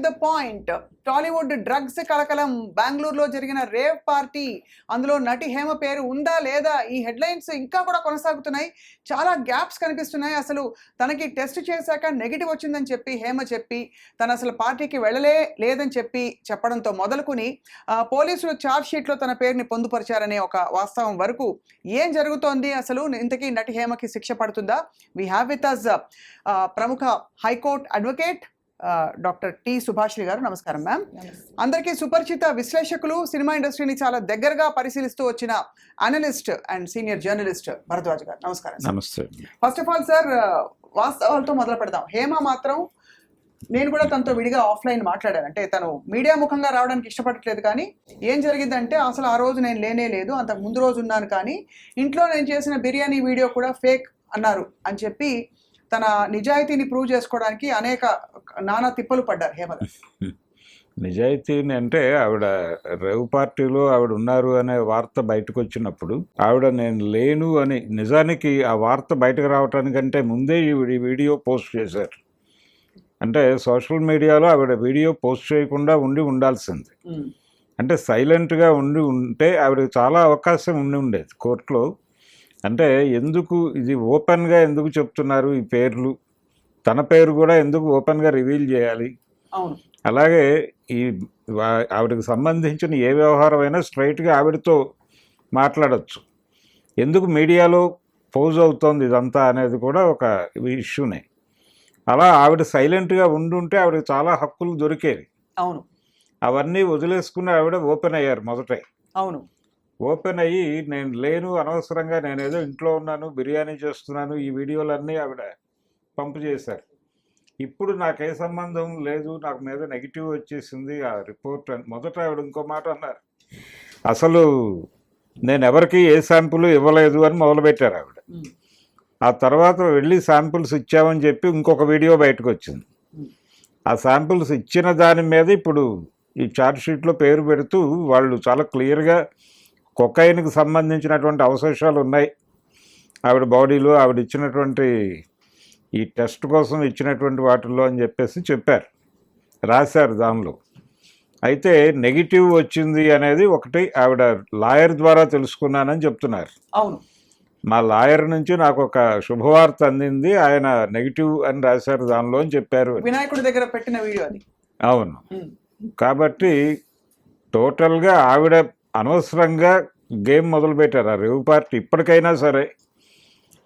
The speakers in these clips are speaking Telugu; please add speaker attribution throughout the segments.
Speaker 1: The point. టాలీవుడ్ డ్రగ్స్ కలకలం. బెంగళూరులో జరిగిన రేవ్ పార్టీ, అందులో నటి హేమ పేరు ఉందా లేదా, ఈ హెడ్లైన్స్ ఇంకా కూడా కొనసాగుతున్నాయి. చాలా గ్యాప్స్ కనిపిస్తున్నాయి. అసలు తనకి టెస్ట్ చేశాక నెగిటివ్ వచ్చిందని చెప్పి హేమ చెప్పి తను అసలు పార్టీకి లేదని చెప్పడంతో మొదలుకుని పోలీసులు ఛార్జ్ షీట్లో తన పేరుని పొందుపరిచారనే ఒక వాస్తవం వరకు ఏం జరుగుతోంది, అసలు ఇంతకీ నటి హేమకి శిక్ష పడుతుందా? వీ హ్యావ్ విత్ అస్ ప్రముఖ high court advocate doctor T Subhashri గారు. నమస్కారం మ్యామ్. అందరికీ సుపరిచిత విశ్లేషకులు, సినిమా ఇండస్ట్రీని చాలా దగ్గరగా పరిశీలిస్తూ వచ్చిన analyst and senior journalist Bharadwaj గారు. నమస్కారం.
Speaker 2: నమస్తే.
Speaker 1: ఫస్ట్ ఆఫ్ ఆల్ సార్, వాస్తవాలతో మొదలు పెడదాం. హేమ మాత్రం, నేను కూడా తనతో విడిగా ఆఫ్లైన్ మాట్లాడాను. అంటే తను మీడియా ముఖంగా రావడానికి ఇష్టపడట్లేదు, కానీ ఏం జరిగిందంటే అసలు ఆ రోజు నేను లేనే లేదు, అంతకు ముందు రోజు ఉన్నాను, కానీ ఇంట్లో నేను చేసిన బిర్యానీ వీడియో కూడా ఫేక్ అన్నారు అని చెప్పి తన నిజాయితీని ప్రూవ్ చేసుకోవడానికి నానా తిప్పలు పడ్డారు హేమ గారు.
Speaker 2: నిజాయితీని అంటే ఆవిడ రేవ్ పార్టీలో ఆవిడ ఉన్నారు అనే వార్త బయటకు వచ్చినప్పుడు ఆవిడ నేను లేను అని, నిజానికి ఆ వార్త బయటకు రావటానికంటే ముందే ఈ వీడియో పోస్ట్ చేశారు. అంటే సోషల్ మీడియాలో ఆవిడ వీడియో పోస్ట్ చేయకుండా ఉండాల్సింది. అంటే సైలెంట్గా ఉంటే ఆవిడకి చాలా అవకాశం ఉండేది కోర్టులో. అంటే ఎందుకు ఇది ఓపెన్గా ఎందుకు చెప్తున్నారు ఈ పేర్లు, తన పేరు కూడా ఎందుకు ఓపెన్గా రివీల్ చేయాలి? అలాగే ఈ ఆవిడకి సంబంధించిన ఏ వ్యవహారమైనా స్ట్రైట్గా ఆవిడతో మాట్లాడచ్చు. ఎందుకు మీడియాలో పోజ్ అవుతోంది ఇదంతా అనేది కూడా ఒక ఇష్యూనే. అలా ఆవిడ సైలెంట్గా ఉండుంటే ఆవిడకి చాలా హక్కులు దొరికేవి.
Speaker 1: అవును.
Speaker 2: అవన్నీ వదిలేసుకుని ఆవిడ ఓపెన్ అయ్యారు మొదటే.
Speaker 1: అవును.
Speaker 2: ఓపెన్ అయ్యి నేను లేను, అనవసరంగా నేనేదో ఇంట్లో ఉన్నాను, బిర్యానీ చేస్తున్నాను, ఈ వీడియోలన్నీ ఆవిడ పంపు చేశారు. ఇప్పుడు నాకే సంబంధం లేదు, నాకు మీద నెగిటివ్ వచ్చేసింది ఆ రిపోర్ట్ అని మొదట ఆవిడ ఇంకో మాట అన్నారు. అసలు నేను ఎవరికి ఏ శాంపుల్ ఇవ్వలేదు అని మొదలుపెట్టారు ఆవిడ. ఆ తర్వాత వెళ్ళి శాంపుల్స్ ఇచ్చామని చెప్పి ఇంకొక వీడియో బయటకు వచ్చింది. ఆ శాంపుల్స్ ఇచ్చిన దాని మీద ఇప్పుడు ఈ ఛార్జ్ షీట్లో పేరు పెడుతూ వాళ్ళు చాలా క్లియర్గా కొకైన్కి సంబంధించినటువంటి అవశేషాలు ఉన్నాయి ఆవిడ బాడీలో, ఆవిడ ఇచ్చినటువంటి ఈ టెస్ట్ కోసం ఇచ్చినటువంటి వాటిల్లో అని చెప్పారు, రాశారు దానిలో. అయితే నెగిటివ్ వచ్చింది అనేది ఒకటి ఆవిడ లాయర్ ద్వారా తెలుసుకున్నానని చెప్తున్నారు.
Speaker 1: అవును.
Speaker 2: మా లాయర్ నుంచి నాకు ఒక శుభవార్త అందింది, ఆయన నెగిటివ్ అని రాశారు దానిలో అని చెప్పారు.
Speaker 1: వినాయకుడి దగ్గర పెట్టిన వీడియో అది.
Speaker 2: అవును. కాబట్టి టోటల్గా ఆవిడ అనవసరంగా గేమ్ మొదలుపెట్టారు ఆ రేవ్ పార్టీ. ఇప్పటికైనా సరే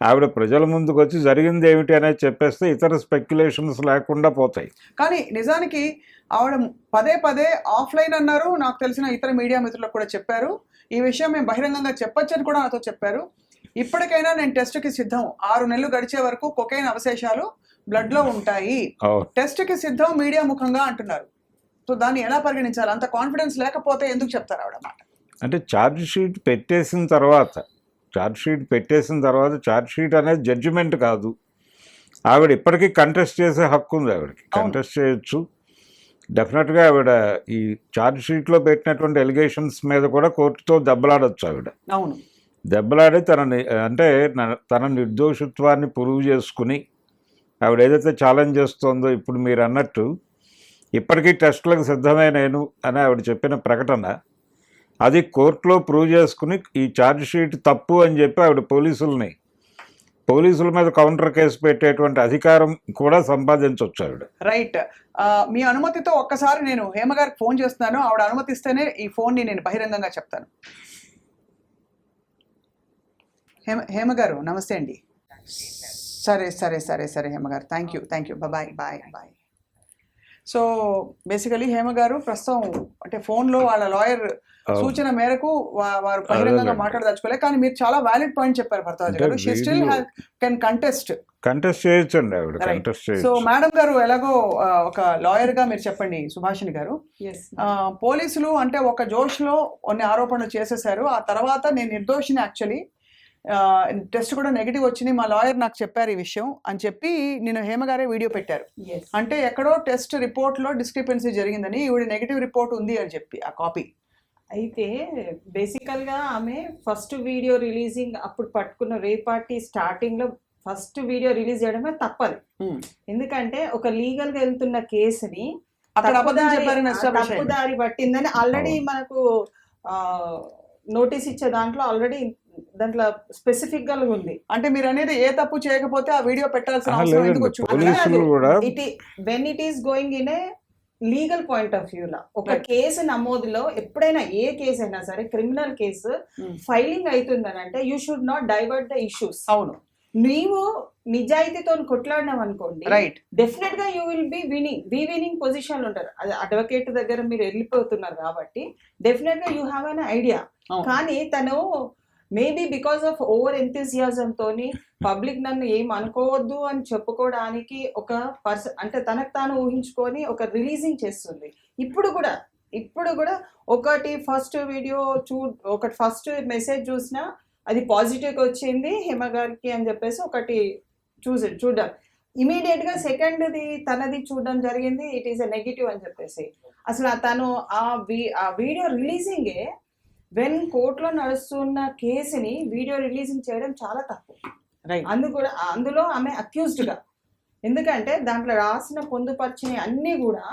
Speaker 2: ఆవిడ ప్రజల ముందుకు వచ్చి జరిగింది ఏమిటి అనేది చెప్పేస్తే ఇతర స్పెక్యులేషన్స్ లేకుండా పోతాయి.
Speaker 1: కానీ నిజానికి ఆవిడ పదే ఆఫ్లైన్ అన్నారు. నాకు తెలిసిన ఇతర మీడియా మిత్రులకు కూడా చెప్పారు, ఈ విషయం మేము బహిరంగంగా చెప్పొచ్చని కూడా నాతో చెప్పారు. ఇప్పటికైనా నేను టెస్ట్కి సిద్ధం, 6 నెలలు గడిచే వరకు కొకైన్ అవశేషాలు బ్లడ్లో ఉంటాయి, టెస్ట్కి సిద్ధం మీడియా ముఖంగా అంటున్నారు. సో దాన్ని ఎలా పరిగణించాలి? అంత కాన్ఫిడెన్స్ లేకపోతే ఎందుకు చెప్తారు ఆవిడ మాట?
Speaker 2: అంటే ఛార్జ్ షీట్ పెట్టేసిన తర్వాత ఛార్జ్ షీట్ అనేది జడ్జిమెంట్ కాదు. ఆవిడ ఇప్పటికీ కంటెస్ట్ చేసే హక్కు ఉంది, ఆవిడకి కంటెస్ట్ చేయొచ్చు. డెఫినెట్గా ఆవిడ ఈ ఛార్జ్ షీట్లో పెట్టినటువంటి ఎలిగేషన్స్ మీద కూడా కోర్టుతో దెబ్బలాడచ్చు ఆవిడ.
Speaker 1: అవును.
Speaker 2: దెబ్బలాడి తన నిర్దోషిత్వాన్ని ప్రూవ్ చేసుకుని ఆవిడ ఏదైతే ఛాలెంజ్ చేస్తోందో, ఇప్పుడు మీరు అన్నట్టు ఇప్పటికీ టెస్టులకు సిద్ధమే నేను అని ఆవిడ చెప్పిన ప్రకటన, అది కోర్టులో ప్రూవ్ చేసుకుని ఈ ఛార్జ్ షీట్ తప్పు అని చెప్పి ఆవిడ పోలీసుల మీద కౌంటర్ కేసు పెట్టేటువంటి అధికారం కూడా సంపాదించవచ్చు ఆవిడ.
Speaker 1: రైట్. మీ అనుమతితో ఒక్కసారి నేను హేమ గారికి ఫోన్ చేస్తున్నాను, ఆవిడ అనుమతిస్తేనే ఈ ఫోన్ని నేను బహిరంగంగా చెప్తాను. హేమ గారు నమస్తే అండి. సరే హేమ గారు, thank you bye. So basically Hema గారు ప్రస్తుతం అంటే ఫోన్లో వాళ్ళ లాయర్ సూచన మేరకు వారు బహిరంగంగా మాట్లాడదలుచుకోలేదు, కానీ మీరు చాలా వ్యాలిడ్ పాయింట్ చెప్పారు భరద్వాజ్ గారు. షీ స్టిల్ కెన్ కంటెస్ట్
Speaker 2: చేయొచ్చండి ఆవిడ, కంటెస్ట్ చేయొచ్చు.
Speaker 1: సో మేడం గారు, ఎలాగో ఒక లాయర్ గా మీరు చెప్పండి సుభాషిణి గారు. పోలీసులు అంటే ఒక జోష్లో కొన్ని ఆరోపణలు చేసేసారు, ఆ తర్వాత నేను నిర్దోషిని, యాక్చువల్లీ టెస్ట్ కూడా నెగిటివ్ వచ్చింది, మా లాయర్ నాకు చెప్పారు ఈ విషయం అని చెప్పి నేను హేమ గారే వీడియో పెట్టారు. అంటే ఎక్కడో టెస్ట్ రిపోర్ట్లో డిస్క్రిపెన్సీ జరిగిందని, ఈవిడ నెగిటివ్ రిపోర్ట్ ఉంది అని చెప్పి ఆ కాపీ.
Speaker 3: అయితే బేసికల్గా ఆమె ఫస్ట్ వీడియో రిలీజింగ్ అప్పుడు పట్టుకున్న రేవ్ పార్టీ స్టార్టింగ్లో ఫస్ట్ వీడియో రిలీజ్ చేయడమే తప్పదు. ఎందుకంటే ఒక లీగల్గా వెళ్తున్న కేసుని
Speaker 1: అక్కడ అబద్ధం చెప్పారని establish అయింది.
Speaker 3: తప్పుదారి పట్టిందని ఆల్రెడీ మనకు నోటీస్ ఇచ్చే దాంట్లో ఆల్రెడీ దాంట్లో స్పెసిఫిక్ గా ఉంది.
Speaker 1: అంటే మీరు అనేది ఏ తప్పు చేయకపోతే ఆ వీడియో పెట్టాల్సిన అవసరం
Speaker 2: లేదండి,
Speaker 1: ఎందుకు వచ్చింది?
Speaker 2: పోలీసులు కూడా
Speaker 3: when it is going in a legal point of view లా ఒక కేసు నమోదులో ఎప్పుడైనా ఏ కేసు అయినా సరే క్రిమినల్ కేసు ఫైలింగ్ అవుతుందని అంటే you should not divert the issues.
Speaker 1: అవును,
Speaker 3: నీవు నిజాయితీతో కొట్లాడినాం అనుకోండి,
Speaker 1: రైట్,
Speaker 3: డెఫినెట్ గా you will be winning position లో ఉంటారు. అది అడ్వకేట్ దగ్గర మీరు వెళ్ళిపోతున్నారు కాబట్టి డెఫినెట్ గా యూ హ్యావ్ అన్ ఐడియా. కానీ తను maybe because of over enthusiasm తోని పబ్లిక్ నన్ను ఏం అనుకోవద్దు అని చెప్పుకోవడానికి ఒక అంటే తనకు తాను ఊహించుకొని ఒక రిలీజింగ్ చేస్తుంది. ఇప్పుడు కూడా ఒకటి ఫస్ట్ వీడియో ఒకటి ఫస్ట్ మెసేజ్ చూసినా అది పాజిటివ్గా వచ్చింది హేమ గారికి అని చెప్పేసి ఒకటి చూడడం, ఇమీడియట్ గా సెకండ్ది తనది చూడడం జరిగింది, ఇట్ ఈస్ ఎ నెగిటివ్ అని చెప్పేసి. అసలు తను ఆ వీడియో రిలీజింగే వెన్ కోర్టులో నడుస్తున్న కేసుని వీడియో రిలీజింగ్ చేయడం చాలా తప్పు. అందులో ఆమె అక్యూజ్డ్ గా, ఎందుకంటే దాంట్లో రాసిన పొందుపరిచిన అన్ని కూడా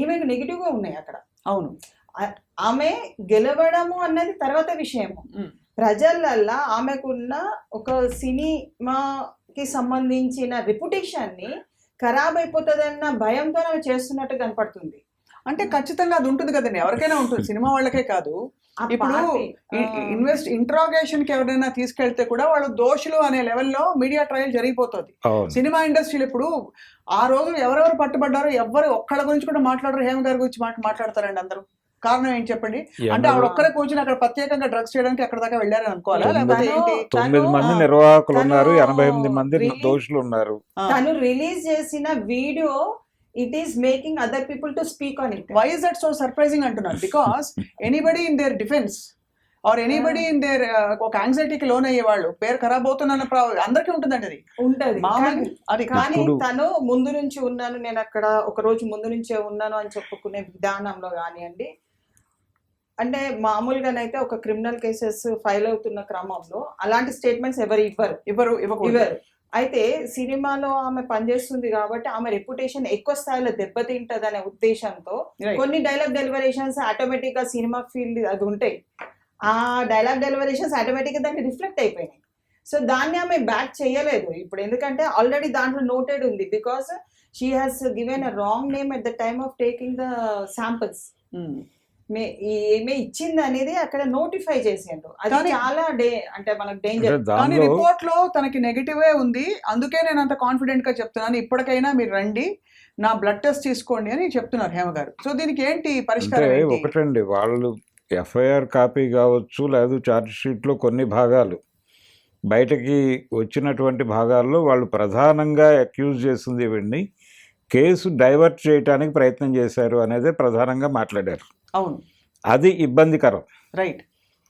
Speaker 3: ఈమెకు నెగిటివ్ గా ఉన్నాయి అక్కడ.
Speaker 1: అవును,
Speaker 3: ఆమె గెలవడము అన్నది తర్వాత విషయము. ప్రజలల్లా ఆమెకున్న ఒక సినిమాకి సంబంధించిన రెప్యుటేషన్ ని ఖరాబ్ అయిపోతుందన్న భయంతో ఆమె చేస్తున్నట్టు కనపడుతుంది.
Speaker 1: అంటే ఖచ్చితంగా అది ఉంటుంది కదండి, ఎవరికైనా ఉంటుంది, సినిమా వాళ్ళకే కాదు. ఇప్పుడు ఇంట్రాగేషన్ కి ఎవరైనా తీసుకెళ్తే కూడా వాళ్ళు దోషులు అనే లెవెల్లో మీడియా ట్రయల్ జరిగిపోతుంది. సినిమా ఇండస్ట్రీలో ఇప్పుడు ఆ రోజు ఎవరెవరు పట్టుబడ్డారో ఎవరు ఒక్కళ్ళ గురించి కూడా మాట్లాడరు, హేమ గారి గురించి మాట్లాడతారండి అందరూ. కారణం ఏంటి చెప్పండి? అంటే ఆవిడ ఒక్కరే కూర్చుని అక్కడ ప్రత్యేకంగా డ్రగ్స్ చేయడానికి అక్కడ దాకా వెళ్ళారని అనుకోవాలా, లేకపోతే ఏంటి?
Speaker 2: 9 మంది నిర్వాహకులు ఉన్నారు, 88 మంది దోషులు ఉన్నారు.
Speaker 3: తను రిలీజ్ చేసిన video it is making other people to speak on it.
Speaker 1: Why is that so surprising అంటున్నారు? Because anybody in their defense or anybody in their ఒక యాంగ్జైటీకి లోన్ అయ్యే వాళ్ళు పేరు ఖరాబ్ అవుతున్న అందరికీ ఉంటుందండి, అది
Speaker 3: ఉంటది.
Speaker 1: అది
Speaker 3: కానీ తను ముందు నుంచి ఉన్నాను, నేను అక్కడ ఒక రోజు ముందు నుంచే ఉన్నాను అని చెప్పుకునే విధానంలో కానివ్వండి, అంటే మామూలుగానైతే ఒక క్రిమినల్ కేసెస్ ఫైల్ అవుతున్న క్రమంలో అలాంటి స్టేట్మెంట్స్ ఇవ్వరు. అయితే సినిమాలో ఆమె పనిచేస్తుంది కాబట్టి ఆమె రెప్యుటేషన్ ఎక్కువ స్థాయిలో దెబ్బతింటది అనే ఉద్దేశంతో కొన్ని డైలాగ్ డెలివరేషన్స్ ఆటోమేటిక్ గా సినిమా ఫీల్డ్ అది ఉంటాయి, ఆ డైలాగ్ డెలివరేషన్స్ ఆటోమేటిక్ గా దానికి రిఫ్లెక్ట్ అయిపోయినాయి. సో దాన్ని ఆమె బ్యాక్ చేయలేదు ఇప్పుడు, ఎందుకంటే ఆల్రెడీ దాంట్లో నోటెడ్ ఉంది, because she has given a wrong name at the time of taking the samples. ఏమే ఇచ్చింది అనేది అక్కడ నోటిఫై చేసేందు, అది చాలా అంటే మనకు డేంజర్.
Speaker 1: కానీ రిపోర్ట్ లో తనకి నెగిటివే ఉంది, అందుకే నేను అంత కాన్ఫిడెంట్ గా చెప్తున్నాను, ఇప్పటికైనా మీరు రండి నా బ్లడ్ టెస్ట్ తీసుకోండి అని చెప్తున్నారు హేమ గారు. సో దీనికి ఏంటి పరిష్కారం?
Speaker 2: ఒకటండి, వాళ్ళు ఎఫ్ఐఆర్ కాపీ కావచ్చు, లేదు ఛార్జ్ షీట్ లో కొన్ని భాగాలు బయటకి వచ్చినటువంటి భాగాల్లో వాళ్ళు ప్రధానంగా అక్యూజ్ చేసింది ఇవన్నీ కేసు డైవర్ట్ చేయడానికి ప్రయత్నం చేశారు అనేది ప్రధానంగా మాట్లాడారు.
Speaker 1: అవును,
Speaker 2: అది ఇబ్బందికరం,
Speaker 1: రైట్,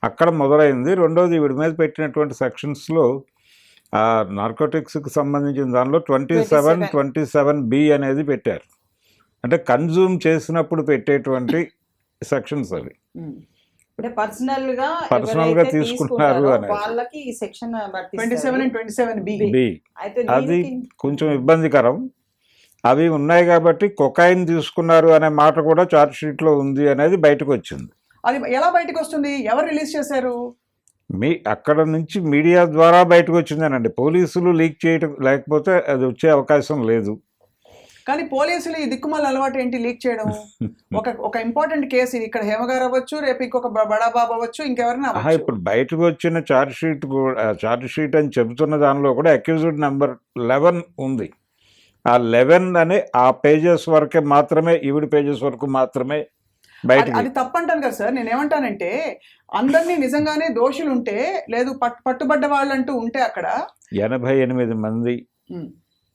Speaker 2: అక్కడ మొదలైంది. రెండోది వీడి మీద పెట్టినటువంటి సెక్షన్స్లో నార్కోటిక్స్కి సంబంధించిన దానిలో 27B అనేది పెట్టారు, అంటే కన్జ్యూమ్ చేసినప్పుడు పెట్టేటువంటి సెక్షన్స్ అవి.
Speaker 3: అంటే పర్సనల్
Speaker 2: గా తీసుకుంటున్నారు అనేది
Speaker 3: వాళ్ళకి ఈ సెక్షన్
Speaker 1: 27 and 27B.
Speaker 2: అది కొంచెం ఇబ్బందికరం. అవి ఉన్నాయి కాబట్టి కొకైన్ తీసుకున్నారు అనే మాట కూడా ఛార్జ్ షీట్ లో ఉంది అనేది బయటకు వచ్చింది.
Speaker 1: అది ఎలా బయటకు వస్తుంది? ఎవరు రిలీజ్ చేశారు?
Speaker 2: అక్కడ నుంచి మీడియా ద్వారా బయటకు వచ్చిందేనండి, పోలీసులు లీక్ చేయడం, లేకపోతే అది వచ్చే అవకాశం లేదు.
Speaker 1: కానీ పోలీసులు ఈ దిక్కుమాల అలవాటు ఏంటి లీక్ చేయడం? ఒక ఇంపార్టెంట్ కేసు, ఇక్కడ హేమ గారు అవ్వచ్చు, రేపు ఇంకొక బడాబాబు అవ్వచ్చు, ఇంకెవరైనా.
Speaker 2: ఇప్పుడు బయటకు వచ్చిన ఛార్జ్ షీట్ అని చెబుతున్న దానిలో కూడా అక్యూజ్డ్ నెంబర్ 11 ఉంది. ఆ 11 అనే ఆ పేజెస్ వరకే మాత్రమే, ఈవిడ పేజెస్ వరకు మాత్రమే బయట.
Speaker 1: అది తప్పంటాను కదా సార్. నేనేమంటానంటే అందరినీ నిజంగానే దోషులు ఉంటే, లేదు పట్టుబడ్డ వాళ్ళంటూ ఉంటే అక్కడ
Speaker 2: 88 మంది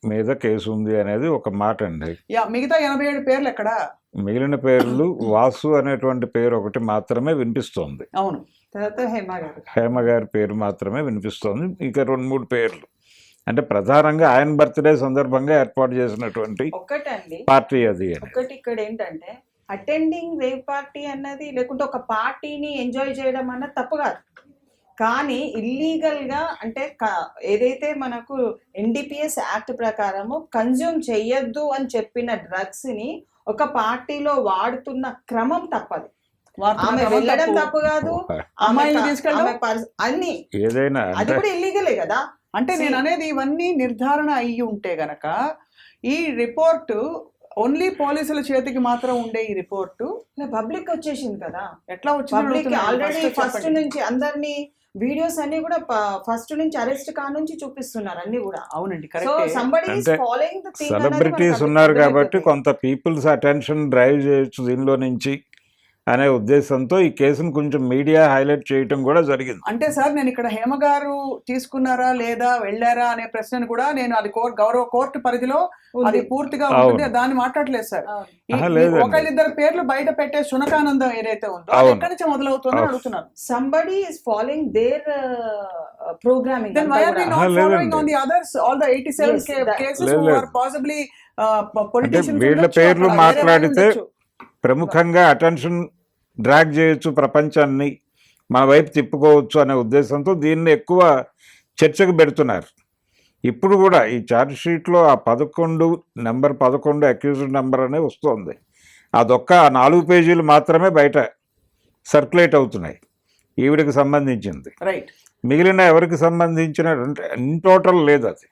Speaker 2: మీద కేసు ఉంది అనేది ఒక మాట అండి.
Speaker 1: మిగతా 87 పేర్లు ఎక్కడ?
Speaker 2: మిగిలిన పేర్లు వాసు అనేటువంటి పేరు ఒకటి మాత్రమే వినిపిస్తోంది.
Speaker 1: అవును,
Speaker 3: తర్వాత
Speaker 2: హేమ గారి పేరు మాత్రమే వినిపిస్తోంది. ఇంకా 2-3 పేర్లు, అంటే ప్రధానంగా ఆయన బర్త్డే సందర్భంగా ఏర్పాటు చేసినటువంటి పార్టీ అది.
Speaker 3: ఒకటి ఇక్కడ ఏంటంటే అటెండింగ్ రేవ్ పార్టీ అన్నది, లేకుంటే ఒక పార్టీని ఎంజాయ్ చేయడం అన్నది తప్పు కాదు, కానీ ఇల్లీగల్ గా అంటే ఏదైతే మనకు NDPS యాక్ట్ ప్రకారము కన్జ్యూమ్ చెయ్యొద్దు అని చెప్పిన డ్రగ్స్ ని ఒక పార్టీలో వాడుతున్న క్రమం తప్పది.
Speaker 1: వార్తల
Speaker 3: ఆమె
Speaker 1: క్రమం
Speaker 3: వెళ్ళడం
Speaker 1: తప్పు.
Speaker 3: తప్పు కాదు,
Speaker 1: అమ్మాయిని తీసుకెళ్ళడం
Speaker 3: అన్ని
Speaker 2: ఏదైనా
Speaker 3: అది
Speaker 2: అంటే
Speaker 3: కూడా ఇల్లీగలే కదా.
Speaker 1: అంటే నేను అనేది ఇవన్నీ నిర్ధారణ అయ్యి ఉంటే గనక ఈ రిపోర్టు ఓన్లీ పోలీసుల చేతికి మాత్రం ఉండే ఈ రిపోర్టు
Speaker 3: పబ్లిక్ వచ్చేసింది కదా.
Speaker 1: ఎట్లా
Speaker 3: పబ్లిక్
Speaker 1: వచ్చింది
Speaker 3: ఆల్రెడీ ఫస్ట్ నుంచి అందరినీ వీడియోస్ అన్ని కూడా ఫస్ట్ నుంచి అరెస్ట్ కానుంచి చూపిస్తున్నారు అన్ని కూడా.
Speaker 1: అవునండి,
Speaker 3: సో
Speaker 1: కరెక్ట్.
Speaker 3: సంబడి ఈస్
Speaker 2: అంటే
Speaker 3: ఫాలోయింగ్ ద థింగ్.
Speaker 2: సెలబ్రిటీస్ ఉన్నారు కాబట్టి కొంత పీపుల్స్ అటెన్షన్ డ్రైవ్ చేయొచ్చు దీనిలో నుంచి అనే ఉద్దేశంతో ఈ కేసును కొంచెం మీడియా హైలైట్ చేయటం కూడా జరిగింది.
Speaker 1: అంటే సార్ నేను ఇక్కడ హేమ గారు తీసుకున్నారా లేదా వెళ్ళారా అనే ప్రశ్నను కూడా నేను అది గౌరవ కోర్టు పరిధిలో అది పూర్తిగా ఉంటుంది, దాన్ని మాట్లాడలేదు సార్.
Speaker 2: లేదండి.
Speaker 1: ఒకళ్ళిద్దరు పేర్లు బయట పెట్టే శునకానందం ఏదైతే ఉందో అది
Speaker 2: అవును.
Speaker 1: ఎక్కడి నుంచి మొదలవుతుందని అడుగుతున్నాను.
Speaker 3: Somebody is following their programming.
Speaker 1: Then why are we not
Speaker 2: లేదండి.
Speaker 1: following on the others, all the 87
Speaker 3: Yes,
Speaker 1: cases
Speaker 2: లేదు,
Speaker 1: who
Speaker 2: లేదు.
Speaker 1: are possibly politicians
Speaker 2: వీళ్ళ
Speaker 1: ఉండొచ్చు,
Speaker 2: పేర్లు
Speaker 1: అక్కడ వేరే వాళ్ళు
Speaker 2: మాట్లాడితే
Speaker 1: ఉండొచ్చు.
Speaker 2: ప్రముఖంగా అటెన్షన్ డ్రాగ్ చేయొచ్చు, ప్రపంచాన్ని మన వైపు తిప్పుకోవచ్చు అనే ఉద్దేశంతో దీన్ని ఎక్కువ చర్చకు పెడుతున్నారు. ఇప్పుడు కూడా ఈ ఛార్జ్ షీట్లో ఆ 11 నెంబర్ 11 అక్యూజ్డ్ నెంబర్ అనే వస్తుంది. అదొక్క 4 పేజీలు మాత్రమే బయట సర్క్యులేట్ అవుతున్నాయి ఈవిడికి సంబంధించింది.
Speaker 1: రైట్.
Speaker 2: మిగిలిన ఎవరికి సంబంధించిన ఇన్ టోటల్ లేదు, అది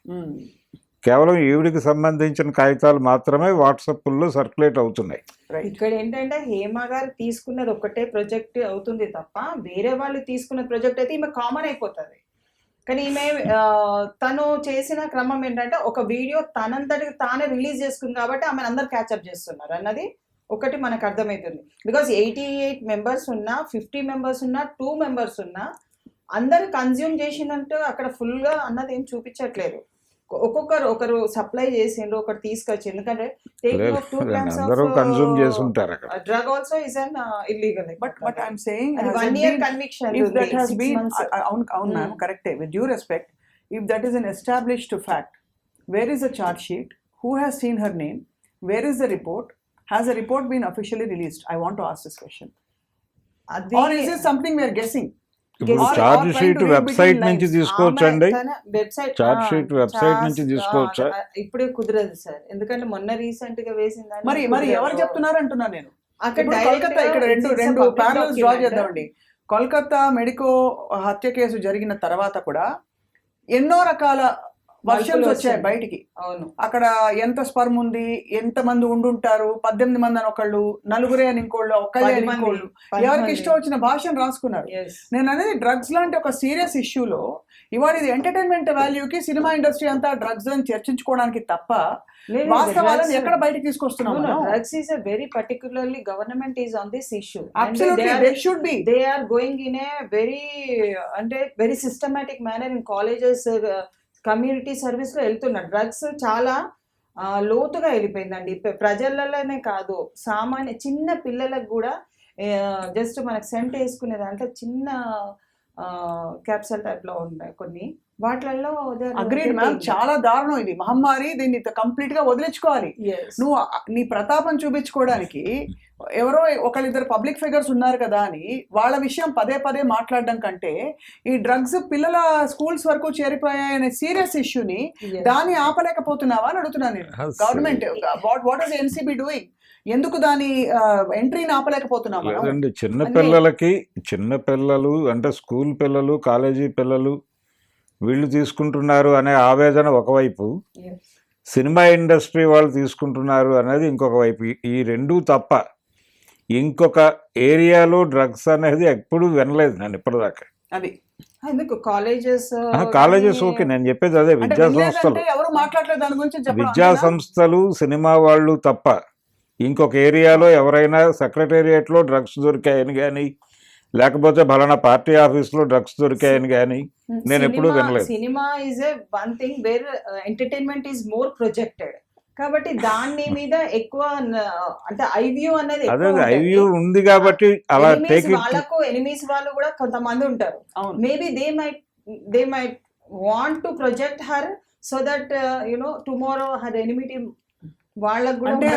Speaker 2: కేవలం ఈవిడికి సంబంధించిన కాగితాలు మాత్రమే వాట్సాప్లో సర్క్యులేట్ అవుతున్నాయి.
Speaker 3: ఇక్కడ ఏంటంటే హేమ గారు తీసుకున్నది ఒకటే ప్రాజెక్ట్ అవుతుంది తప్ప వేరే వాళ్ళు తీసుకున్న ప్రాజెక్ట్ అయితే ఈమె కామన్ అయిపోతుంది. కానీ ఈమె తను చేసిన క్రమం ఏంటంటే ఒక వీడియో తనంతటికి తానే రిలీజ్ చేసుకుంది కాబట్టి ఆమె అందరు క్యాచప్ చేస్తున్నారు అన్నది ఒకటి మనకు అర్థమవుతుంది. బికాస్ 88 మెంబర్స్ ఉన్నా, 50 మెంబర్స్ ఉన్నా, 2 మెంబర్స్ ఉన్నా అందరు కన్జ్యూమ్ చేసినట్టు అక్కడ ఫుల్గా అన్నది ఏం చూపించట్లేదు. ఒకరు సప్లై చేసిండ్రు, ఒకరు తీసుకొచ్చి. ఎందుకంటే
Speaker 2: అందరూ కన్జ్యూమ్ చేసుంటారు అక్కడ.
Speaker 3: Drug also is an illegal.
Speaker 1: But I'm saying,
Speaker 3: అది 1 year conviction.
Speaker 1: if that has
Speaker 3: 6
Speaker 1: been,
Speaker 3: months.
Speaker 1: అవును ma'am, correct. With due respect, if that is an established fact, where is the charge sheet? Who has seen her name? Where is the report? Has the report been officially released? I want to ask this question.
Speaker 3: అది
Speaker 1: Or is this something we are guessing?
Speaker 2: ఇప్పుడు
Speaker 1: Or
Speaker 2: charge
Speaker 1: trying
Speaker 2: sheet
Speaker 1: to read
Speaker 2: website
Speaker 1: between
Speaker 2: నుంచి
Speaker 1: lines.
Speaker 2: తీసుకోవచ్చండి.
Speaker 3: వెబ్సైట్
Speaker 2: ఛార్జ్ షీట్ వెబ్సైట్ నుంచి తీసుకోవచ్చా?
Speaker 3: ఇప్పుడే కుదరదు సార్, ఎందుకంటే మొన్న రీసెంట్ గా వేసిందని.
Speaker 1: మరి ఎవరు చెప్తున్నారు అంటున్నాను నేను.
Speaker 3: అక్కడ
Speaker 1: ఇప్పుడు కోల్కతా, ఇక్కడ రెండు ప్యారల్స్ డ్రా చేద్దామండి. కోల్కతా మెడికో హత్య కేసు జరిగిన తర్వాత కూడా ఎన్నో రకాల వర్షన్స్ వచ్చాయి బయటికి.
Speaker 3: అవును,
Speaker 1: అక్కడ ఎంత స్పర్మ్ ఉంది, ఎంత మంది ఉండుంటారు, 18 మంది అని ఒకళ్ళు, నలుగురే అని ఇంకోళ్ళు, ఒక్కళ్ళే అని ఇంకోళ్ళు, ఎవరికి ఇష్టం వచ్చిన భాషను రాసుకున్నారు. నేను అనేది డ్రగ్స్ లాంటి ఒక సీరియస్ ఇష్యూలో ఇవాళ ఇది ఎంటర్టైన్మెంట్ వాల్యూకి సినిమా ఇండస్ట్రీ అంతా డ్రగ్స్ అని చర్చించుకోవడానికి తప్ప వాస్తవాలను ఎక్కడ బయటకి తీసుకొస్తున్నాం.
Speaker 3: Drugs is a very particularly government is on this issue.
Speaker 1: Absolutely, they should be.
Speaker 3: They are going in a very systematic manner in colleges, community service లో వెళ్తున్నారు. డ్రగ్స్ చాలా లోతుగా వెళ్ళిపోయిందండి. ప్రజలలోనే కాదు, సామాన్య చిన్న పిల్లలకు కూడా జస్ట్ మనకు సెంట్ వేసుకునే దాంట్లో చిన్న క్యాప్సల్ టైప్ లో ఉన్నాయి కొన్ని వాటిలలో.
Speaker 1: అగ్రీడ్ మ్యామ్, చాలా దారుణం ఇది మహమ్మారి. దీన్ని కంప్లీట్ గా వదిలించుకోవాలి. నువ్వు నీ ప్రతాపం చూపించుకోవడానికి ఎవరో ఒకళ్ళిద్దరు పబ్లిక్ ఫిగర్స్ ఉన్నారు కదా అని వాళ్ళ విషయం పదే పదే మాట్లాడడం కంటే ఈ డ్రగ్స్ పిల్లల స్కూల్స్ వరకు చేరిపోయాయనే సీరియస్ ఇష్యూని దాన్ని ఆపలేకపోతున్నావా అని అడుగుతున్నాను నేను. Government what is NCB doing? ఎందుకు దాని ఎంట్రీని ఆపలేకపోతున్నాం?
Speaker 2: లేదండి, చిన్న పిల్లలు అంటే స్కూల్ పిల్లలు, కాలేజీ పిల్లలు వీళ్ళు తీసుకుంటున్నారు అనే ఆవేదన ఒకవైపు, సినిమా ఇండస్ట్రీ వాళ్ళు తీసుకుంటున్నారు అనేది ఇంకొక వైపు. ఈ రెండూ తప్ప ఇంకొక ఏరియాలో డ్రగ్స్ అనేది ఎప్పుడు వినలేదు నేను ఇప్పటిదాకా.
Speaker 1: అది
Speaker 3: ఎందుకు కాలేజెస్
Speaker 2: ఓకే, నేను చెప్పేది అదే. విద్యా సంస్థలు,
Speaker 1: ఎవరు మాట్లాడలేదు దాని గురించి.
Speaker 2: విద్యా సంస్థలు, సినిమా వాళ్ళు తప్ప ఇంకొక ఏరియాలో ఎవరైనా సెక్రటేరియట్లో డ్రగ్స్ దొరికాయని కానీ, లేకపోతే ఫలానా పార్టీ ఆఫీస్లో డ్రగ్స్ దొరికాయని కానీ నేను ఎప్పుడూ వినలేదు.
Speaker 3: Cinema is a one thing where entertainment is more projected కాబట్టి దాని మీద ఎక్కువ అంటే ఐవ్యూ అనేది
Speaker 2: ఐవ్యూ ఉంది కాబట్టి అలా టేక్ ఇట్.
Speaker 3: వాళ్ళకు ఎనిమీస్ వాళ్ళు కూడా కొంతమంది ఉంటారు. Maybe they might want to project her so that tomorrow her enmity వాళ్ళకు కూడా
Speaker 1: అంటే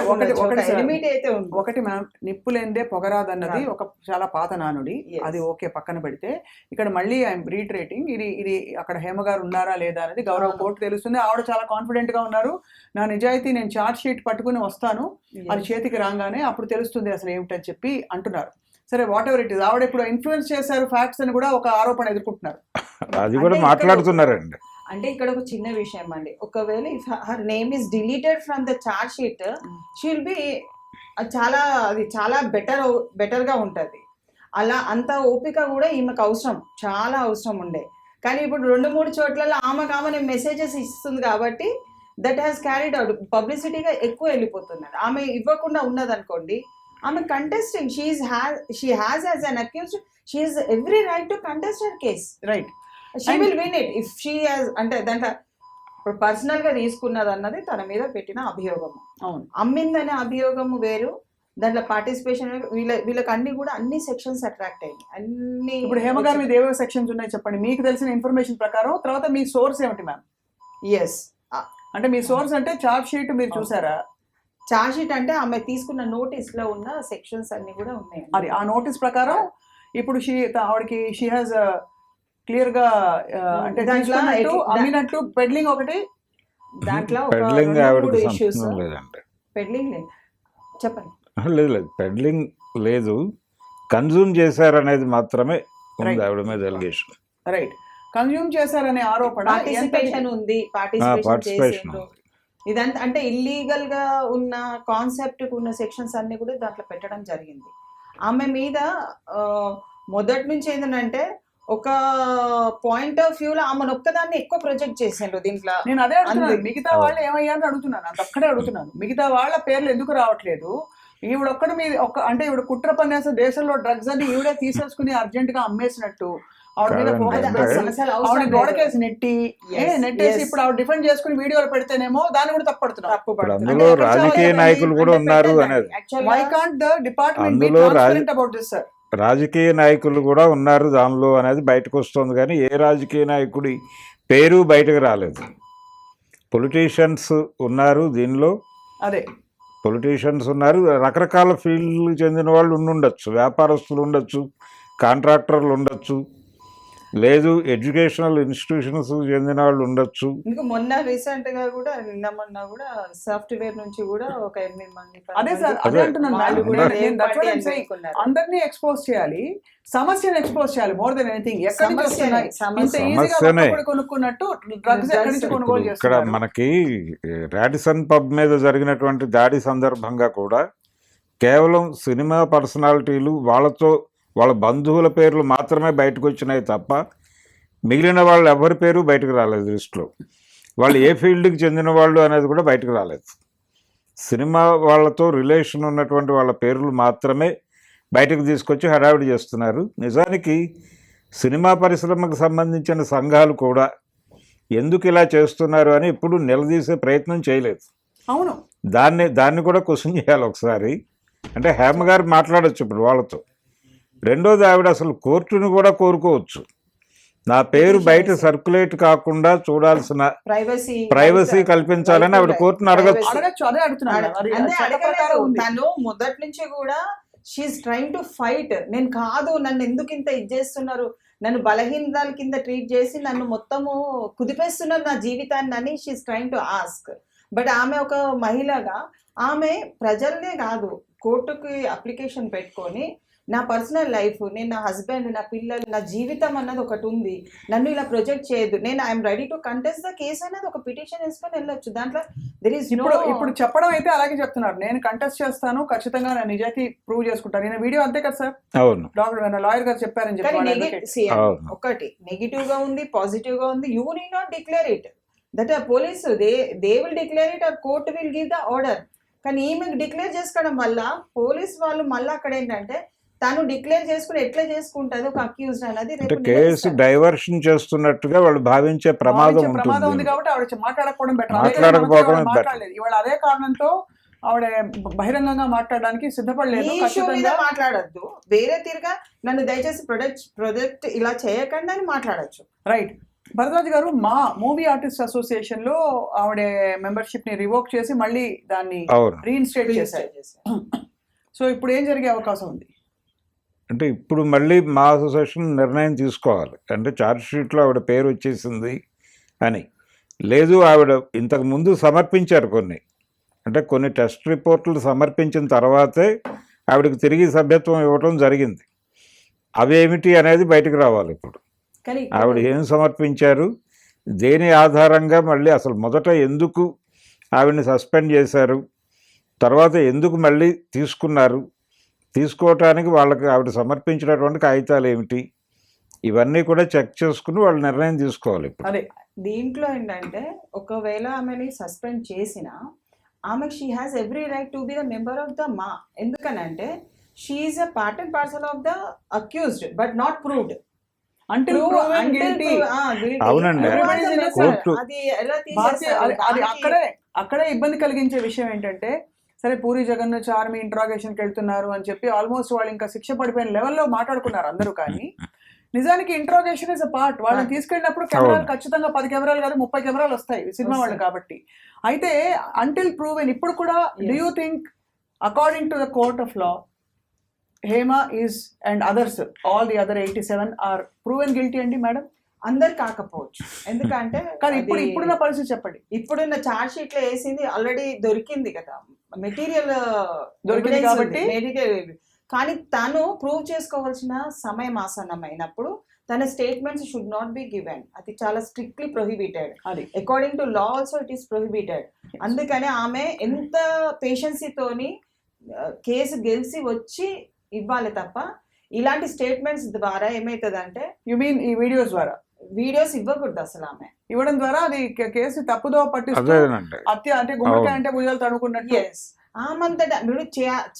Speaker 1: ఒకటి సార్,
Speaker 3: లిమిట్ అయితే ఉంది.
Speaker 1: ఒకటి మ్యామ్, నిప్పు లేనిదే పొగరాదన్నది ఒక చాలా పాత నానుడి.
Speaker 3: Yes.
Speaker 1: అది ఓకే పక్కన పెడితే, ఇక్కడ మళ్ళీ ఐఎమ్ రీట్రేటింగ్, ఇది అక్కడ హేమ గారు ఉన్నారా లేదా అనేది గౌరవ కోర్టు తెలుస్తుంది. ఆవిడ చాలా కాన్ఫిడెంట్ గా ఉన్నారు, నా నిజాయితీ నేను చార్జ్ షీట్ పట్టుకుని వస్తాను, అది చేతికి రాగానే అప్పుడు తెలుస్తుంది అసలు ఏమిటని చెప్పి అంటున్నారు. సరే, వాట్ ఎవర్ ఇట్ ఇస్, ఆవిడ ఇప్పుడు ఇన్ఫ్లుయెన్స్ చేశారు ఫ్యాక్ట్స్ అని కూడా ఒక ఆరోపణ ఎదుర్కొంటున్నారు.
Speaker 2: అది కూడా మాట్లాడుతున్నారండి.
Speaker 3: అంటే ఇక్కడ ఒక చిన్న విషయం అండి, ఒకవేళ if her name is deleted from the charge sheet, she will be అది చాలా బెటర్ గా ఉంటది. అలా అంత ఓపిక కూడా ఈమెకు అవసరం, చాలా అవసరం ఉండే. కానీ ఇప్పుడు 2-3 చోట్లలో ఆమె మెసేజెస్ ఇస్తుంది కాబట్టి దట్ హ్యాస్ క్యారీడ్ అవుట్, పబ్లిసిటీగా ఎక్కువ వెళ్ళిపోతున్నది. ఆమె ఇవ్వకుండా ఉన్నదనుకోండి, ఆమె contesting, she has as an accused, she has every right to contest her case.
Speaker 1: Right,
Speaker 3: she will win it if she has, అంటే దాంట్లో ఇప్పుడు పర్సనల్ గా తీసుకున్నది అన్నది తన మీద పెట్టిన అభియోగము.
Speaker 1: అవును,
Speaker 3: అమ్మిందనే అభియోగము వేరు, దాంట్లో పార్టిసిపేషన్ వీళ్ళకి అన్ని సెక్షన్స్ అట్రాక్ట్ అయ్యాయి అన్ని.
Speaker 1: ఇప్పుడు హేమ గారి మీద ఏవో సెక్షన్స్ ఉన్నాయి చెప్పండి, మీకు తెలిసిన ఇన్ఫర్మేషన్ ప్రకారం. తర్వాత మీ సోర్స్ ఏమిటి మ్యామ్?
Speaker 3: ఎస్,
Speaker 1: అంటే మీ సోర్స్ అంటే చార్జ్ షీట్ మీరు చూసారా?
Speaker 3: చార్జ్ షీట్ అంటే ఆమె తీసుకున్న నోటీస్ లో ఉన్న సెక్షన్స్ అన్ని కూడా ఉన్నాయి.
Speaker 1: అది ఆ నోటీస్ ప్రకారం ఇప్పుడు ఆవిడకి షీ హాజ్ క్లియర్ గా అంటే
Speaker 3: దాంట్లో
Speaker 1: అమ్మినట్టు పెడ్లింగ్ ఒకటి,
Speaker 3: దాంట్లో
Speaker 2: పెడ్లింగ్ ఆవిడకి సంబంధం లేదండి.
Speaker 3: పెడ్లింగ్ లేదు, చెప్పండి.
Speaker 2: లేదు, పెడ్లింగ్ లేదు, కన్జ్యూమ్ చేశారనేది మాత్రమే ఉంది ఆవిడ మీద ఎలిగేషన్.
Speaker 1: రైట్, కన్జ్యూమ్ చేశారనే ఆరోపణ.
Speaker 3: పార్టిసిపేషన్ ఉంది,
Speaker 2: పార్టిసిపేషన్
Speaker 3: ఇదంతా అంటే ఇల్లీగల్ గా ఉన్న కాన్సెప్ట్ ఉన్న సెక్షన్స్ అన్ని కూడా దాంట్లో పెట్టడం జరిగింది. ఆమె మీద మొదటి నుంచి ఏంటంటే ఒక పాయింట్ ఆఫ్ వ్యూ లో ఆమెను ఒక్కదాన్ని ఎక్కువ ప్రొజెక్ట్ చేసిండ్రు దీంట్లో.
Speaker 1: నేను అదే అడుగుతున్నాను, మిగతా వాళ్ళు ఏమయ్యారని అడుగుతున్నాను, అంత ఒక్కడే అడుగుతున్నాను. మిగతా వాళ్ళ పేర్లు ఎందుకు రావట్లేదు? ఈవిడ ఒక్కడి మీద అంటే ఈవిడ కుట్ర పన్నేసే దేశంలో డ్రగ్స్ అన్ని ఈవిడే తీసేసుకుని అర్జెంట్ గా అమ్మేసినట్టు ఆవిడ మీద ఫోకస్, ఆవిడ గోడకేసి నెట్టేసి ఇప్పుడు ఆవిడ డిఫెండ్ చేసుకుని వీడియోలు పెడితేనేమో దాన్ని కూడా తప్పుపడుతున్నారు.
Speaker 2: అందులో రాజకీయ నాయకులు కూడా ఉన్నారు అనేది.
Speaker 1: Why can't the department be transparent about this sir?
Speaker 2: రాజకీయ నాయకులు కూడా ఉన్నారు దానిలో అనేది బయటకు వస్తుంది, కానీ ఏ రాజకీయ నాయకుడి పేరు బయటకు రాలేదు. పొలిటీషియన్స్ ఉన్నారు దీనిలో,
Speaker 1: అదే
Speaker 2: పొలిటీషియన్స్ ఉన్నారు, రకరకాల ఫీల్డ్కి చెందిన వాళ్ళు ఉండొచ్చు, వ్యాపారస్తులు ఉండొచ్చు, కాంట్రాక్టర్లు ఉండొచ్చు, లేదు ఎడ్యుకేషనల్ ఇన్స్టిట్యూషన్స్ చెందిన వాళ్ళు ఉండొచ్చు.
Speaker 3: ఇంకా మొన్న రీసెంట్ గా కూడా మొన్న కూడా సాఫ్ట్వేర్ నుంచి కూడా ఒక 8 మంది.
Speaker 1: అదే సార్, అదే అంటున్నాను, అందరినీ ఎక్స్పోజ్ చేయాలి, సమస్యను ఎక్స్పోజ్ చేయాలి. మోర్ దెన్ ఎనీథింగ్, ఎక్కడి నుంచి వస్తున్నాయి ఇంత ఈజీగా కొనుక్కున్నట్టు డ్రగ్స్ ఎక్కడి నుంచి కొనుగోలు చేస్తున్నారు?
Speaker 2: ఇక్కడ మనకి రాడిసన్ పబ్ మీద జరిగినటువంటి దాడి సందర్భంగా కూడా కేవలం సినిమా పర్సనాలిటీలు వాళ్ళ బంధువుల పేర్లు మాత్రమే బయటకు వచ్చినాయి తప్ప మిగిలిన వాళ్ళు ఎవరి పేరు బయటకు రాలేదు లిస్టులో. వాళ్ళు ఏ ఫీల్డ్కి చెందిన వాళ్ళు అనేది కూడా బయటకు రాలేదు. సినిమా వాళ్ళతో రిలేషన్ ఉన్నటువంటి వాళ్ళ పేర్లు మాత్రమే బయటకు తీసుకొచ్చి హడావిడి చేస్తున్నారు. నిజానికి సినిమా పరిశ్రమకు సంబంధించిన సంఘాలు కూడా ఎందుకు ఇలా చేస్తున్నారు అని ఇప్పుడు నిలదీసే ప్రయత్నం చేయలేదు.
Speaker 1: అవును,
Speaker 2: దాన్ని కూడా క్వశ్చన్ చేయాలి ఒకసారి. అంటే హేమ గారు మాట్లాడచ్చు ఇప్పుడు వాళ్ళతో. రెండోది, ఆవిడ అసలు కోర్టును కూడా కోరుకోవచ్చు, నా పేరు బయట సర్క్యులేట్ కాకుండా చూడాల్సిన ప్రైవసీ కల్పించాలని ఆవిడ కోర్టును అడగచ్చు.
Speaker 3: తను మొదటి నుంచి కూడా షీఈస్ ట్రైంగ్ టు ఫైట్. నేను కాదు, నన్ను ఎందుకు ఇంత చేస్తున్నారు, నన్ను బలహీనతల కింద ట్రీట్ చేసి నన్ను మొత్తము కుదిపేస్తున్నారు నా జీవితాన్ని అని she is trying to ask. But ఆమె ఒక మహిళగా ఆమె ప్రజల్నే కాదు, కోర్టుకి అప్లికేషన్ పెట్టుకొని నా పర్సనల్ లైఫ్, నేను నా హస్బెండ్, నా పిల్లలు, నా జీవితం అన్నది ఒకటి ఉంది, నన్ను ఇలా ప్రొజెక్ట్ చేయొద్దు, నేను I'm ready to contest the case అనేది ఒక పిటిషన్ వేసుకొని వెళ్ళొచ్చు. దాంట్లో దెర్ ఈస్
Speaker 1: ఇప్పుడు చెప్పడం అయితే అలాగే చెప్తున్నారు, నేను కంటెస్ట్ చేస్తాను, ఖచ్చితంగా నా నిజాయితీ ప్రూవ్ చేసుకుంటాను. నేను వీడియో అంతే కదా సార్,
Speaker 2: అవును,
Speaker 1: డాక్టర్ లాయర్ గారు చెప్పారని చెప్పి.
Speaker 3: ఒకటి నెగిటివ్ గా ఉంది, పాజిటివ్ గా ఉంది. You need not declare it, that police they will declare it or court will give the order. కానీ ఈమెకు డిక్లేర్ చేసుకోవడం వల్ల పోలీస్ వాళ్ళు మళ్ళీ అక్కడ ఏంటంటే తను డిక్లేర్ చేసుకుని ఎట్లా చేసుకుంటది ఒక అక్యూజ్ అనేది
Speaker 2: కేసు డైవర్షన్ చేస్తున్నట్టుగా వాళ్ళు భావించే ప్రమాదం
Speaker 1: ఉంది కాబట్టి ఆవిడ మాట్లాడకపోవడం బెటర్. మాట్లాడలేదు ఇవాళ, అదే కారణంతో ఆవిడ బహిరంగంగా మాట్లాడడానికి సిద్ధపడలేదు.
Speaker 3: మాట్లాడద్దు, వేరే తీరుగా నన్ను దయచేసి ప్రొజెక్ట్ ఇలా చేయకండి అని మాట్లాడచ్చు.
Speaker 1: రైట్, భరద్వాజ్ గారు, మా మూవీ ఆర్టిస్ట్ అసోసియేషన్ లో ఆవిడ మెంబర్షిప్ ని రివోక్ చేసి మళ్ళీ దాన్ని
Speaker 2: అవును.
Speaker 1: రీఇన్స్టేట్ చేశారు. సో ఇప్పుడు ఏం జరిగే అవకాశం ఉంది?
Speaker 2: అంటే ఇప్పుడు మళ్ళీ మా అసోసియేషన్ నిర్ణయం తీసుకోవాలి. అంటే ఛార్జ్ షీట్లో ఆవిడ పేరు వచ్చేసింది అని. లేదు, ఆవిడ ఇంతకు ముందు సమర్పించారు కొన్ని, అంటే కొన్ని టెస్ట్ రిపోర్ట్లు సమర్పించిన తర్వాతే ఆవిడకి తిరిగి సభ్యత్వం ఇవ్వటం జరిగింది. అవేమిటి అనేది బయటకు రావాలి ఇప్పుడు.
Speaker 3: కానీ
Speaker 2: ఆవిడ ఏం సమర్పించారు, దేని ఆధారంగా మళ్ళీ అసలు మొదట ఎందుకు ఆవిడని సస్పెండ్ చేశారు, తర్వాత ఎందుకు మళ్ళీ తీసుకున్నారు, తీసుకోవటానికి వాళ్ళకి ఆవిడ సమర్పించినటువంటి కాగితాలు ఏమిటి, ఇవన్నీ కూడా చెక్ చేసుకుని వాళ్ళు నిర్ణయం తీసుకోవాలి ఇప్పుడు.
Speaker 1: అదే
Speaker 3: దీంట్లో ఏంటంటే ఒకవేళ ఆమెని సస్పెండ్ చేసినా ఆమె she has every right to be the member of the మా. ఎందుకనంటే she is a part and parcel of the accused but not proved.
Speaker 2: అవునండి. కోర్టు
Speaker 1: అక్కడే ఇబ్బంది కలిగించే విషయం ఏంటంటే, సరే పూరి జగన్నాథ్ ఆర్మీ ఇంట్రాగేషన్కి వెళ్తున్నారు అని చెప్పి ఆల్మోస్ట్ వాళ్ళు ఇంకా శిక్ష పడిపోయిన లెవెల్లో మాట్లాడుకున్నారు అందరూ. కానీ నిజానికి ఇంట్రాగేషన్ ఇస్ అ పార్ట్. వాళ్ళని తీసుకెళ్ళినప్పుడు కెమెరాలు ఖచ్చితంగా 10 కెమెరాలు కాదు 30 కెమెరాలు వస్తాయి సినిమా వాళ్ళు కాబట్టి. అయితే అంటిల్ ప్రూవెన్ ఇప్పుడు కూడా do you think according to the court of law Hema is and others all the other 87 are proven guilty అండి మేడం?
Speaker 3: అందరు కాకపోవచ్చు, ఎందుకంటే
Speaker 1: కానీ ఇప్పుడున్న పరిస్థితి చెప్పండి.
Speaker 3: ఇప్పుడున్న ఛార్జ్ షీట్ లో వేసింది ఆల్రెడీ దొరికింది కదా, మెటీరియల్
Speaker 1: దొరికింది కాబట్టి.
Speaker 3: కానీ తను ప్రూవ్ చేసుకోవాల్సిన సమయం ఆసన్నమైనప్పుడు తన statements should not be given. అది చాలా స్ట్రిక్ట్లీ ప్రొహిబిటెడ్.
Speaker 1: అది
Speaker 3: according to law also it is prohibited. అందుకని ఆమె ఎంత పేషెన్సీతోని కేసు గెలిచి వచ్చి ఇవ్వాలి తప్ప ఇలాంటి స్టేట్మెంట్స్ ద్వారా ఏమవుతుందంటే,
Speaker 1: యు మీన్ ఈ వీడియోస్ ద్వారా
Speaker 3: వీడియోస్ ఇవ్వకూడదు అసలు. ఆమె
Speaker 1: ఇవ్వడం ద్వారా అది కేసు తప్పుదో పట్టిస్తూ హత్య అంటే గుమ్మడికాయ అంటే భుజాలు తడుకున్నట్టు.
Speaker 3: ఆమంతటా మీరు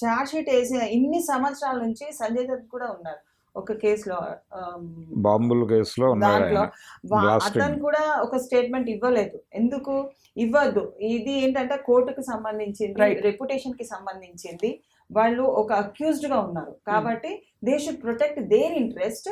Speaker 3: ఛార్జ్ షీట్ వేసిన ఇన్ని సంవత్సరాల నుంచి సంజయ్ దత్ కూడా ఉన్నారు ఒక కేసులో,
Speaker 2: బాంబుల కేసులో
Speaker 3: దాంట్లో అతను కూడా ఒక స్టేట్మెంట్ ఇవ్వలేదు. ఎందుకు ఇవ్వద్దు? ఇది ఏంటంటే కోర్టుకు సంబంధించింది, రెప్యుటేషన్ కి సంబంధించింది. వాళ్ళు ఒక అక్యూజ్డ్ గా ఉన్నారు కాబట్టి they should protect their interest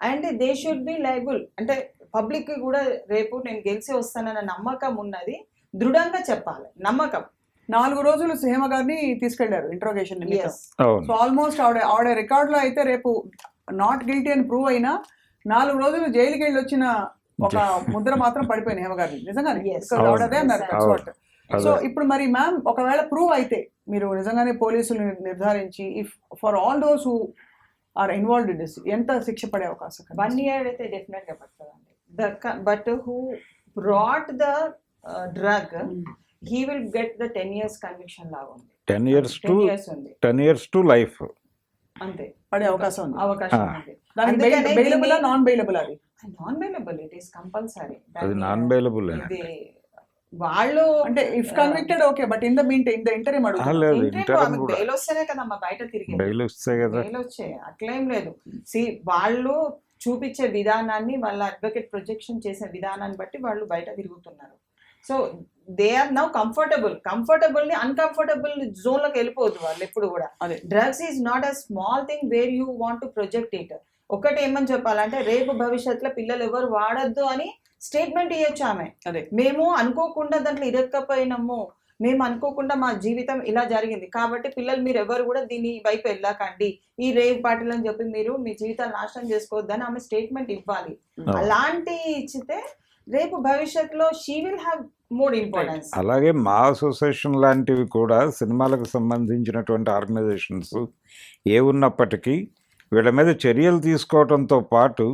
Speaker 3: and they should be liable. అంటే పబ్లిక్ కి కూడా రేపు నేను గెలిచి వస్తానన్న నమ్మకం ఉన్నది, దృఢంగా చెప్పాలి నమ్మకం.
Speaker 1: 4 రోజులు హేమ గారిని తీసుకెళ్లారు ఇంట్రోగేషన్ నిమిత్తం. సో ఆల్మోస్ట్ ఆవిడ రికార్డ్ లో అయితే రేపు నాట్ గిల్టీ అని ప్రూవ్ అయినా 4 రోజులు జైలుకి వెళ్ళి వచ్చిన ఒక ముద్ర మాత్రం పడిపోయింది హేమ గారిని నిజంగానే. సో ఇప్పుడు మరి మ్యామ్ ఒకవేళ ప్రూవ్ అయితే మీరు నిజంగానే పోలీసులు నిర్ధారించి if for all those who are involved in this ఎంత శిక్ష పడే అవకాశం?
Speaker 3: 1 year అయితే డెఫినెట్ గా పడుతుందండి. But who brought the drug he will get the 10 years conviction లాగా ఉంది.
Speaker 2: 10 years to life
Speaker 3: అంతే
Speaker 1: పడే అవకాశం ఉంది.
Speaker 3: అందుకనే
Speaker 1: బెయిలబుల్ నాన్ బెయిలబుల్? అది
Speaker 3: non bailable. It is compulsory.
Speaker 2: అది నాన్ బెయిలబుల్.
Speaker 3: వాళ్ళు
Speaker 1: అంటే if convicted okay, but in the interim
Speaker 3: bail వస్తేనే కదమ్మా బయట తిరిగి బెయిల్ వచ్చే అట్లేం లేదు. వాళ్ళు చూపించే విధానాన్ని, వాళ్ళ అడ్వకేట్ ప్రొజెక్షన్ చేసే విధానాన్ని బట్టి వాళ్ళు బయట తిరుగుతున్నారు. So they are now comfortable ని అన్కంఫర్టబుల్ జోన్ లోకి వెళ్ళిపోవద్దు వాళ్ళు ఎప్పుడు కూడా. Drugs is not a small thing where you want to project it. ఒకటి ఏమని చెప్పాలంటే రేపు భవిష్యత్తులో పిల్లలు ఎవరు వాడద్దు అని స్టేట్మెంట్ ఇవ్వచ్చు ఆమె. మేము అనుకోకుండా దాంట్లో ఇరక్కపోయినాము, మేము అనుకోకుండా మా జీవితం ఇలా జరిగింది కాబట్టి పిల్లలు మీరు ఎవరు కూడా దీని వైపు వెళ్ళకండి, ఈ రేవ్ పార్టీలు అని చెప్పి మీరు మీ జీవితాలు నాశనం చేసుకోవద్దని ఆమె స్టేట్మెంట్ ఇవ్వాలి. అలాంటి ఇచ్చితే రేపు భవిష్యత్తులో she will have more importance.
Speaker 2: అలాగే మా అసోసియేషన్ లాంటివి కూడా సినిమాలకు సంబంధించినటువంటి ఆర్గనైజేషన్స్ ఏ ఉన్నప్పటికీ వీళ్ళ మీద చర్యలు తీసుకోవడంతో పాటు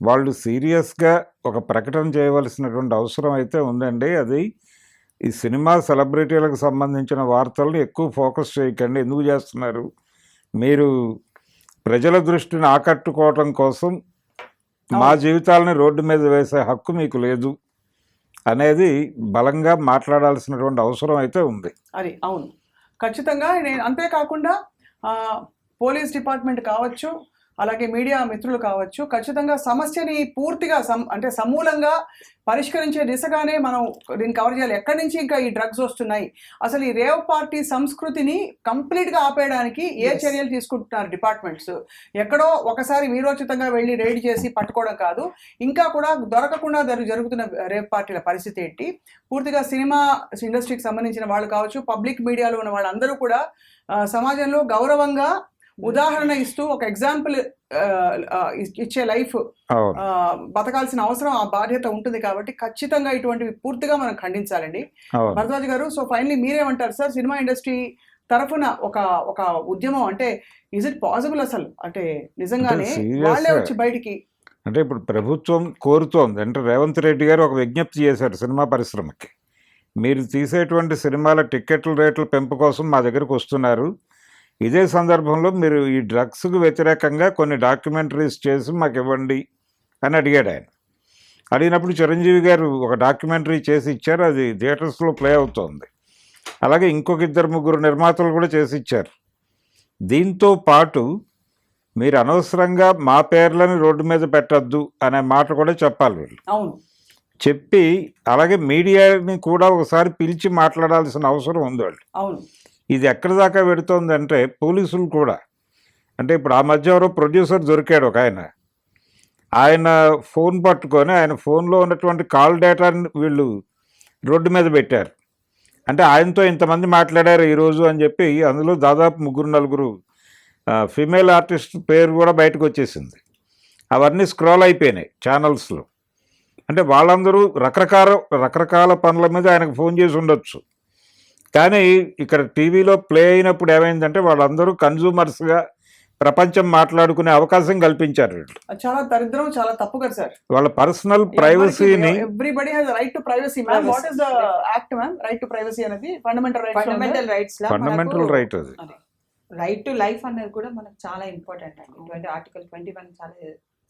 Speaker 2: వాళ్ళు సీరియస్గా ఒక ప్రకటన చేయవలసినటువంటి అవసరం అయితే ఉందండి. అది ఈ సినిమా సెలబ్రిటీలకు సంబంధించిన వార్తలను ఎక్కువ ఫోకస్ చేయకండి. ఎందుకు చేస్తున్నారు? మీరు ప్రజల దృష్టిని ఆకట్టుకోవటం కోసం మా జీవితాలని రోడ్డు మీద వేసే హక్కు మీకు లేదు అనేది బలంగా మాట్లాడాల్సినటువంటి అవసరం అయితే ఉంది.
Speaker 1: అది అవును, ఖచ్చితంగా. అంతేకాకుండా పోలీస్ డిపార్ట్మెంట్ కావచ్చు, అలాగే మీడియా మిత్రులు కావచ్చు, ఖచ్చితంగా సమస్యని పూర్తిగా అంటే సమూలంగా పరిష్కరించే దిశగానే మనం దీన్ని కవర్ చేయాలి. ఎక్కడి నుంచి ఇంకా ఈ డ్రగ్స్ వస్తున్నాయి, అసలు ఈ రేవ్ పార్టీ సంస్కృతిని కంప్లీట్గా ఆపేయడానికి ఏ చర్యలు తీసుకుంటున్నారు డిపార్ట్మెంట్స్, ఎక్కడో ఒకసారి వీరోచితంగా వెళ్ళి రైడ్ చేసి పట్టుకోవడం కాదు, ఇంకా కూడా దొరకకుండా జరుగుతున్న రేవ్ పార్టీల పరిస్థితి ఏంటి, పూర్తిగా సినిమా ఇండస్ట్రీకి సంబంధించిన వాళ్ళు కావచ్చు, పబ్లిక్ మీడియాలో ఉన్న వాళ్ళందరూ కూడా సమాజంలో గౌరవంగా ఉదాహరణ ఇస్తూ ఒక ఎగ్జాంపుల్ ఇచ్చే లైఫ్ బతకాల్సిన అవసరం, ఆ బాధ్యత ఉంటుంది. కాబట్టి ఖచ్చితంగా ఇటువంటివి పూర్తిగా మనం ఖండించాలండి. భరద్వాజ్ గారు, సో ఫైనలీ మీరేమంటారు సార్, సినిమా ఇండస్ట్రీ తరఫున ఒక ఉద్యమం అంటే ఇజ్ ఇట్ పాసిబుల్ అసలు, అంటే నిజంగానే వాళ్ళే వచ్చి బయటికి?
Speaker 2: అంటే ఇప్పుడు ప్రభుత్వం కోరుతోంది, అంటే రేవంత్ రెడ్డి గారు ఒక విజ్ఞప్తి చేశారు సినిమా పరిశ్రమకి, మీరు తీసేటువంటి సినిమాల టిక్కెట్ల రేట్ల పెంపు కోసం మా దగ్గరకు వస్తున్నారు, ఇదే సందర్భంలో మీరు ఈ డ్రగ్స్కు వ్యతిరేకంగా కొన్ని డాక్యుమెంటరీస్ చేసి మాకు ఇవ్వండి అని అడిగాడు ఆయన. అడిగినప్పుడు చిరంజీవి గారు ఒక డాక్యుమెంటరీ చేసి ఇచ్చారు, అది థియేటర్స్లో ప్లే అవుతోంది. అలాగే ఇంకొక 2-3 నిర్మాతలు కూడా చేసి ఇచ్చారు. దీంతో పాటు మీరు అనవసరంగా మా పేర్లని రోడ్డు మీద పెట్టద్దు అనే మాట కూడా చెప్పాలి వీళ్ళు.
Speaker 1: అవును,
Speaker 2: చెప్పి అలాగే మీడియాని కూడా ఒకసారి పిలిచి మాట్లాడాల్సిన అవసరం ఉంది వాళ్ళు.
Speaker 1: అవును,
Speaker 2: ఇది ఎక్కడి దాకా పెడుతోందంటే పోలీసులు కూడా, అంటే ఇప్పుడు ఆ మధ్య ఎవరో ప్రొడ్యూసర్ దొరికాడు ఒక ఆయన ఫోన్ పట్టుకొని ఆయన ఫోన్లో ఉన్నటువంటి కాల్ డేటాని వీళ్ళు రోడ్డు మీద పెట్టారు. అంటే ఆయనతో ఇంతమంది మాట్లాడారు ఈరోజు అని చెప్పి, అందులో దాదాపు 3-4 ఫీమేల్ ఆర్టిస్ట్ పేరు కూడా బయటకు వచ్చేసింది. అవన్నీ స్క్రోల్ అయిపోయినాయి ఛానల్స్లో. అంటే వాళ్ళందరూ రకరకాల పనుల మీద ఆయనకు ఫోన్ చేసి ఉండొచ్చు. కానీ ఇక్కడ టీవీలో ప్లే అయినప్పుడు ఏమైందంటే వాళ్ళందరూ కన్జ్యూమర్స్గా ప్రపంచం మాట్లాడుకునే అవకాశం కల్పించారు.
Speaker 1: చాలా దరిద్రం, చాలా తప్పు కదా సార్.
Speaker 2: వాళ్ళ పర్సనల్ ప్రైవసీని,
Speaker 1: everybody has right to privacy. Ma'am, what is the act ma'am? Right to privacy అనేది ఫండమెంటల్ రైట్.
Speaker 2: Fundamental right. అది
Speaker 3: రైట్ టు లైఫ్ అనేది కూడా మనకు చాలా ఇంపార్టెంట్ అండి. ఆర్టికల్ 21 చాలా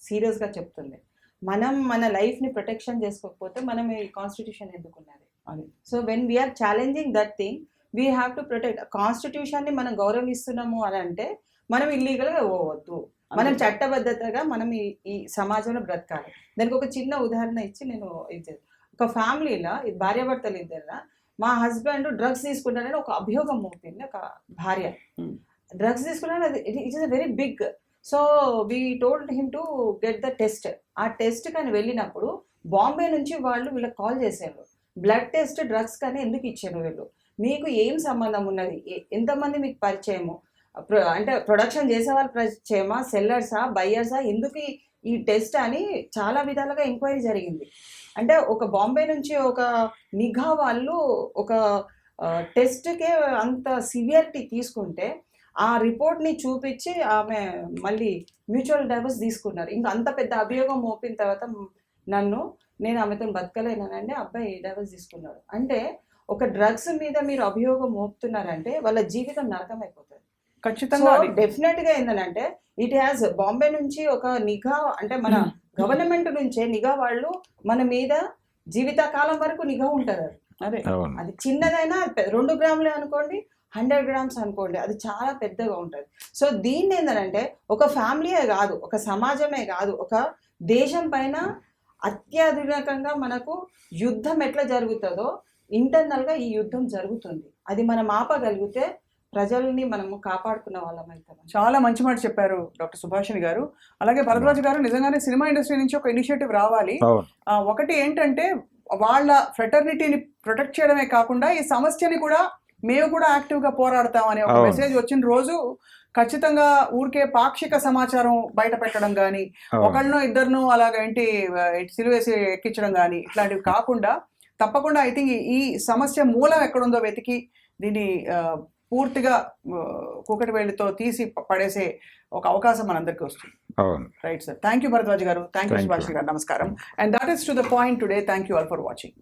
Speaker 3: సీరియస్గా చెప్తుంది. మనం మన లైఫ్ని ప్రొటెక్షన్ చేసుకోకపోతే మనం ఈ కాన్స్టిట్యూషన్ ఎందుకున్నది? So when we are challenging that thing, we have to protect. కాన్స్టిట్యూషన్ని మనం గౌరవిస్తున్నాము అని అంటే మనం ఇల్లీగల్గా పోవద్దు, మనం చట్టబద్ధతగా మనం ఈ సమాజంలో బ్రతకాలి. దానికి ఒక చిన్న ఉదాహరణ ఇచ్చి నేను ఇది, ఒక ఫ్యామిలీలో భార్యాభర్తలు ఇద్దరు, మా హస్బెండ్ డ్రగ్స్ తీసుకుంటానని ఒక అభియోగం మోపింది ఒక భార్య. డ్రగ్స్ తీసుకున్నాను, అది it is a very big. So we told him to get the test. ఆ టెస్ట్ కానీ వెళ్ళినప్పుడు బాంబే నుంచి వాళ్ళు వీళ్ళకి కాల్ చేశారు, బ్లడ్ టెస్ట్ డ్రగ్స్ కానీ ఎందుకు ఇచ్చారు వీళ్ళు, మీకు ఏం సంబంధం ఉన్నది, ఎంతమంది మీకు పరిచయము, అంటే ప్రొడక్షన్ చేసే వాళ్ళు పరిచయమా, సెల్లర్సా, బయ్యర్సా, ఎందుకు ఈ టెస్ట్ అని చాలా విధాలుగా ఎంక్వైరీ జరిగింది. అంటే ఒక బాంబే నుంచి ఒక నిఘా వాళ్ళు ఒక టెస్ట్కే అంత సివియరిటీ తీసుకుంటే ఆ రిపోర్ట్ని చూపించి ఆమె మళ్ళీ మ్యూచువల్ డైవర్స్ తీసుకున్నారు. ఇంకా అంత పెద్ద అభియోగం మోపిన తర్వాత నేను ఆమెతో బతకలేనండి, అబ్బాయి డైవర్స్ తీసుకున్నాడు. అంటే ఒక డ్రగ్స్ మీద మీరు అభియోగం మోపుతున్నారంటే వాళ్ళ జీవితం నరకం అయిపోతుంది. ఖచ్చితంగా డెఫినెట్గా ఏంటంటే ఇట్ హ్యాస్ బాంబే నుంచి ఒక నిఘా, అంటే మన గవర్నమెంట్ నుంచే నిఘా వాళ్ళు మన మీద జీవితకాలం వరకు నిఘా ఉంటారు. అదే అది చిన్నదైనా 2 గ్రాములే అనుకోండి, 100 గ్రామ్స్ అనుకోండి, అది చాలా పెద్దగా ఉంటుంది. సో దీన్ని ఏంటంటే ఒక ఫ్యామిలీయే కాదు, ఒక సమాజమే కాదు, ఒక దేశం పైన అత్యాధునికంగా మనకు యుద్ధం ఎట్లా జరుగుతుందో ఇంటర్నల్గా ఈ యుద్ధం జరుగుతుంది. అది మనం ఆపగలిగితే ప్రజల్ని మనము కాపాడుకున్న వాళ్ళం అవుతాం. చాలా మంచి మాట చెప్పారు డాక్టర్ సుభాషిణి గారు. అలాగే భరద్వాజ్ గారు, నిజంగానే సినిమా ఇండస్ట్రీ నుంచి ఒక ఇనిషియేటివ్ రావాలి. ఒకటి ఏంటంటే వాళ్ళ ఫ్రెటర్నిటీని ప్రొటెక్ట్ చేయడమే కాకుండా ఈ సమస్యని కూడా మేము కూడా యాక్టివ్గా పోరాడతాం అనే ఒక మెసేజ్ వచ్చిన రోజు ఖచ్చితంగా ఊరికే పాక్షిక సమాచారం బయట పెట్టడం కానీ, ఒకళ్ళను ఇద్దరును అలాగేంటి సిలువేసి ఎక్కించడం కానీ ఇట్లాంటివి కాకుండా తప్పకుండా ఐ థింక్ ఈ సమస్య మూలం ఎక్కడుందో వెతికి దీన్ని పూర్తిగా కూకటి వేళ్ళతో తీసి పడేసే ఒక అవకాశం మనందరికీ వస్తుంది. Right sir, thank you Bharadwaj గారు, థ్యాంక్ యూ సుభాష్ గారు, నమస్కారం. And that is to the point today. Thank you all for watching.